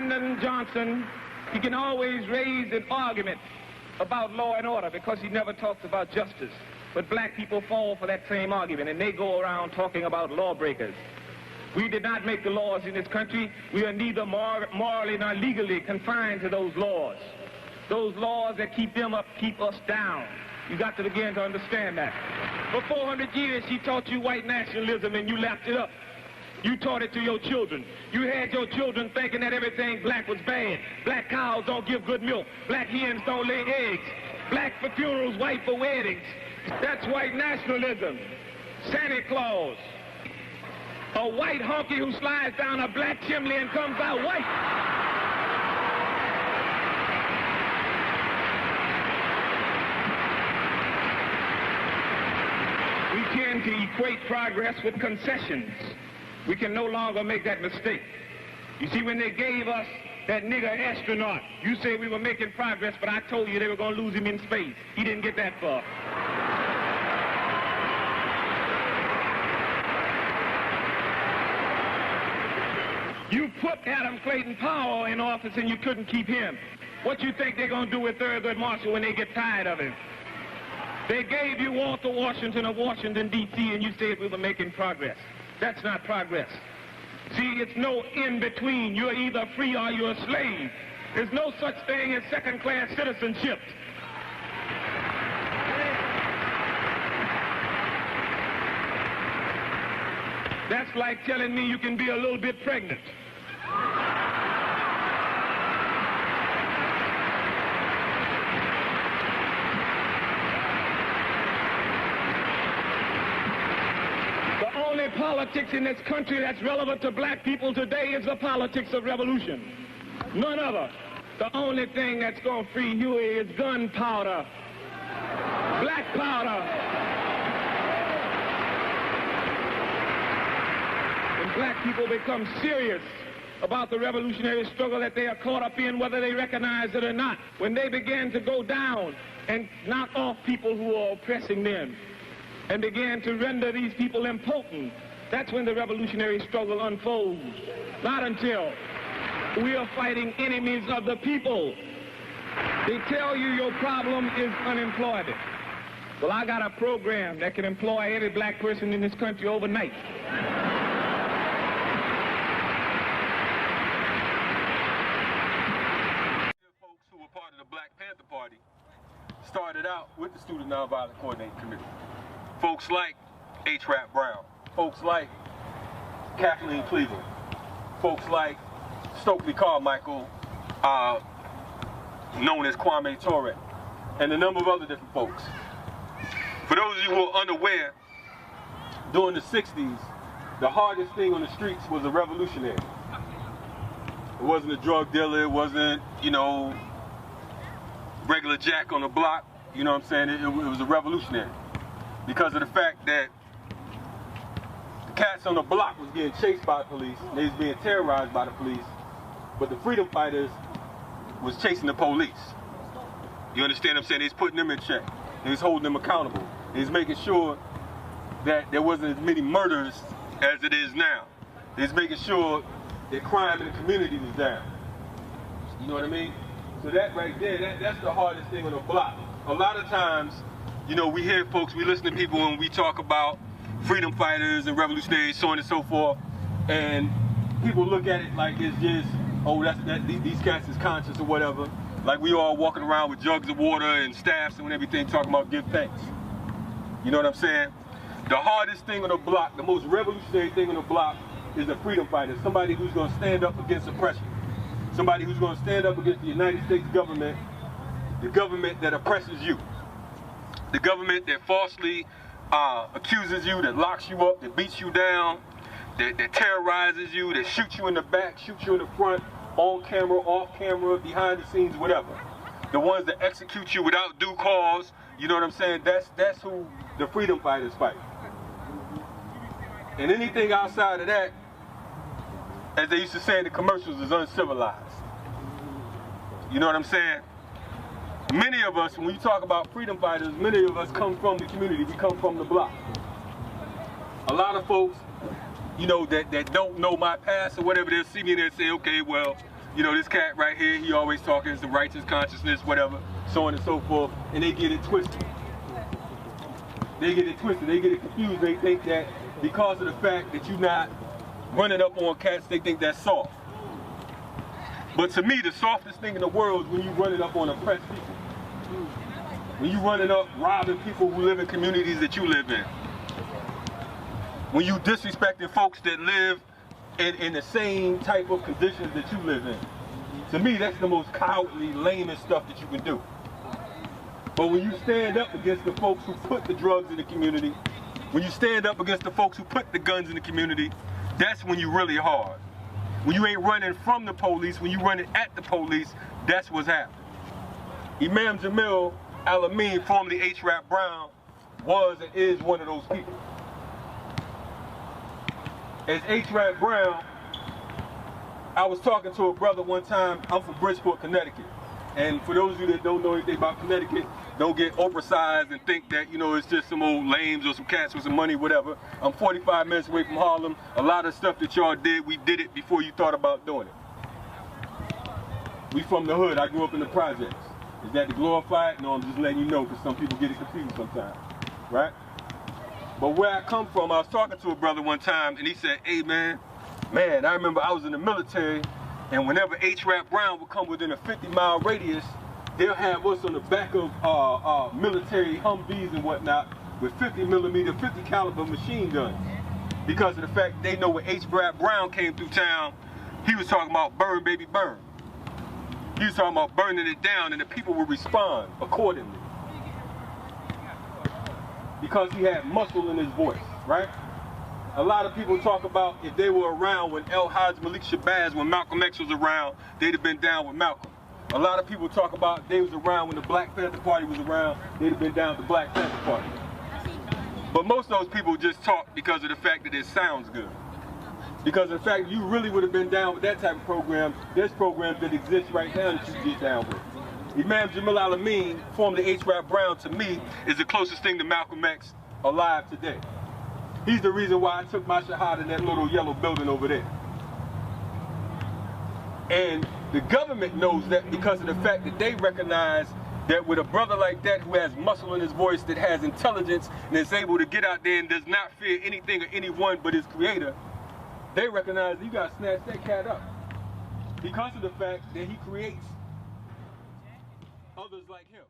Lyndon Johnson, he can always raise an argument about law and order because he never talks about justice. But black people fall for that same argument, and they go around talking about lawbreakers. We did not make the laws in this country. We are neither morally nor legally confined to those laws. Those laws that keep them up keep us down. You got to begin to understand that. For 400 years, she taught you white nationalism, and you lapped it up. You taught it to your children. You had your children thinking that everything black was bad. Black cows don't give good milk. Black hens don't lay eggs. Black for funerals, white for weddings. That's white nationalism. Santa Claus. A white honky who slides down a black chimney and comes out white. We tend to equate progress with concessions. We can no longer make that mistake. You see, when they gave us that nigger astronaut, you said we were making progress, but I told you they were going to lose him in space. He didn't get that far. You put Adam Clayton Powell in office and you couldn't keep him. What you think they're going to do with Thurgood Marshall when they get tired of him? They gave you Walter Washington of Washington, D.C., and you said we were making progress. That's not progress. See, it's no in-between. You're either free or you're a slave. There's no such thing as second-class citizenship. That's like telling me you can be a little bit pregnant. Politics in this country that's relevant to black people today is the politics of revolution. None other. The only thing that's going to free Huey is gunpowder, black powder. When black people become serious about the revolutionary struggle that they are caught up in, whether they recognize it or not, when they begin to go down and knock off people who are oppressing them, and began to render these people impotent, that's when the revolutionary struggle unfolds. Not until we are fighting enemies of the people. They tell you your problem is unemployment. Well, I got a program that can employ every black person in this country overnight. Folks who were part of the Black Panther Party started out with the Student Nonviolent Coordinating Committee. Folks like H. Rap Brown, folks like Kathleen Cleveland, folks like Stokely Carmichael, known as Kwame Ture, and a number of other different folks. For those of you who are unaware, during the 60s, the hardest thing on the streets was a revolutionary. It wasn't a drug dealer, it wasn't, you know, regular Jack on the block, you know what I'm saying? It was a revolutionary. Because of the fact that the cats on the block was getting chased by the police, they was being terrorized by the police, but the freedom fighters was chasing the police. You understand what I'm saying? They was putting them in check. They was holding them accountable. They was making sure that there wasn't as many murders as it is now. They was making sure that crime in the community was down. You know what I mean? So that right there, that's the hardest thing on the block. A lot of times, you know, we hear folks, we listen to people when we talk about freedom fighters and revolutionaries, so on and so forth, and people look at it like it's just, oh, these cats is conscious or whatever. Like we all walking around with jugs of water and staffs and everything talking about give thanks. You know what I'm saying? The hardest thing on the block, the most revolutionary thing on the block is a freedom fighter, somebody who's going to stand up against oppression, somebody who's going to stand up against the United States government, the government that oppresses you, the government that falsely accuses you, that locks you up, that beats you down, that terrorizes you, that shoots you in the back, shoots you in the front, on camera, off camera, behind the scenes, whatever. The ones that execute you without due cause, you know what I'm saying? That's who the freedom fighters fight. And anything outside of that, as they used to say in the commercials, is uncivilized. You know what I'm saying? Many of us, when you talk about freedom fighters, many of us come from the community. We come from the block. A lot of folks, you know, that don't know my past or whatever, they'll see me and they'll say, okay, well, you know, this cat right here, he always talking some righteous consciousness, whatever, so on and so forth, and they get it twisted. They get it twisted, they get it confused. They think that because of the fact that you're not running up on cats, they think that's soft. But to me, the softest thing in the world is when you're running up on oppressed people. When you're running up, robbing people who live in communities that you live in. When you disrespecting folks that live in the same type of conditions that you live in. To me, that's the most cowardly, lamest stuff that you can do. But when you stand up against the folks who put the drugs in the community, when you stand up against the folks who put the guns in the community, that's when you're really hard. When you ain't running from the police, when you're running at the police, that's what's happening. Imam Jamil Al-Amin, formerly H. Rap Brown, was and is one of those people. As H. Rap Brown, I was talking to a brother one time. I'm from Bridgeport, Connecticut. And for those of you that don't know anything about Connecticut, don't get oversized and think that, you know, it's just some old lames or some cats with some money, whatever. I'm 45 minutes away from Harlem. A lot of stuff that y'all did, we did it before you thought about doing it. We from the hood. I grew up in the projects. Is that to glorify it? No, I'm just letting you know because some people get it confused sometimes, right? But where I come from, I was talking to a brother one time and he said, hey man, I remember I was in the military and whenever H. Rap Brown would come within a 50-mile radius, they'll have us on the back of military Humvees and whatnot with 50mm, 50 caliber machine guns. Because of the fact they know when H. Rap Brown came through town, he was talking about burn, baby, burn. He was talking about burning it down and the people would respond accordingly. Because he had muscle in his voice, right? A lot of people talk about if they were around when El Hajj Malik Shabazz, when Malcolm X was around, they'd have been down with Malcolm. A lot of people talk about they was around when the Black Panther Party was around, they'd have been down with the Black Panther Party. But most of those people just talk because of the fact that it sounds good. Because of the fact that you really would have been down with that type of program, there's programs that exist right now that you get down with. Imam Jamil Al-Amin, formerly H. Rap Brown, to me, is the closest thing to Malcolm X alive today. He's the reason why I took my shahada in that little yellow building over there. And the government knows that because of the fact that they recognize that with a brother like that who has muscle in his voice, that has intelligence, and is able to get out there and does not fear anything or anyone but his creator, they recognize you got to snatch that cat up. Because of the fact that he creates others like him.